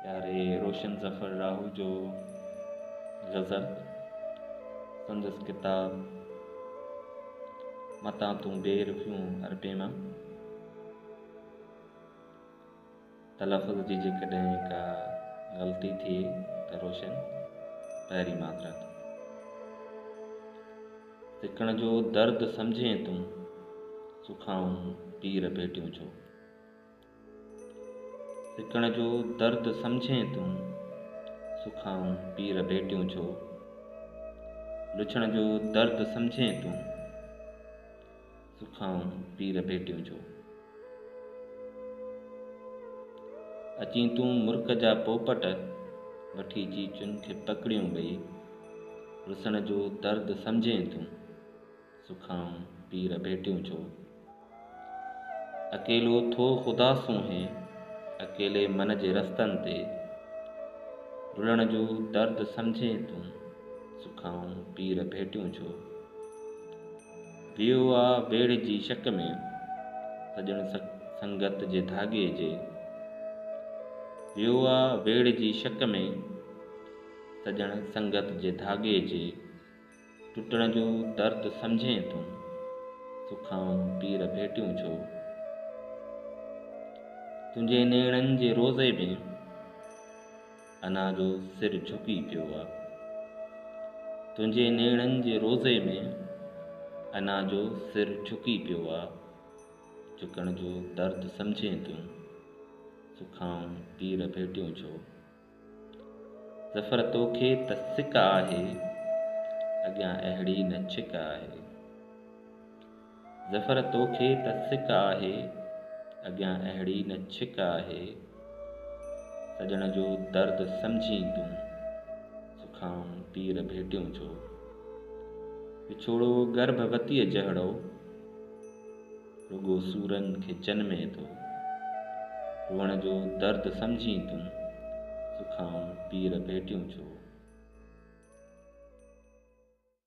प्यारे रोशन ज़फ़र राहू जो गज़ल संदसि किताब मतां तूं बेरुखियूं अरबे मां। तलफ़ुज़ जी जेकॾहिं का ग़लती थिए त रोशन पहिरीं माज़रत। सिकण जो दर्द सम्झें तूं सुखाऊं पीर भेटियूं छो। सिकण जो दर्द सम्झें तूं सुखाऊं पीर भेटियूं छो। लुछण जो दर्द सम्झें तूं सुखाऊं पीर भेटियूं छो। अची तूं मुर्क जा पोपट वठी चीचुनि खे पकड़ियूं ॿई। रुसण जो दर्द सम्झें तूं सुखाऊं पीर भेटियूं छो। अकेलो थो ख़ुदासूं है अकेले मन जे रस्तनि ते। रुलण जो दर्द सम्झें तूं सुखाऊं पीर भेटियूं छो। वियो आ वेड़ जी शक में सजण संगत जे धागे जे। वियो आ वेड़ जी शक में सजण संगत जे धागे जे। टुटण जो दर्द सम्झें तूं सुखाऊं पीर भेटियूं छो। तुंहिंजे नेणनि जे रोज़े में अना जो सिर झुकी पियो आ। तुंहिंजे नेणनि जे रोज़े में अना जो सिर झुकी पियो आ। झुकण जो दर्द सम्झें तूं सुखाऊं पीर भेटियूं छो। ज़फ़र तोखे त सिक आहे अॻियां अहिड़ी न छिक आहे। ज़फ़र तोखे त सिक आहे अॻियां अहिड़ी न छिक आहे। सजण जो दर्द सम्झी तूं सुखाऊं पीर भेटियूं छो। विछोड़ो गर्भवतीअ जहिड़ो रुगो सूरनि खे जनमे थो। रुअण जो दर्द सम्झी तूं सुखाऊं पीर भेटियूं छो।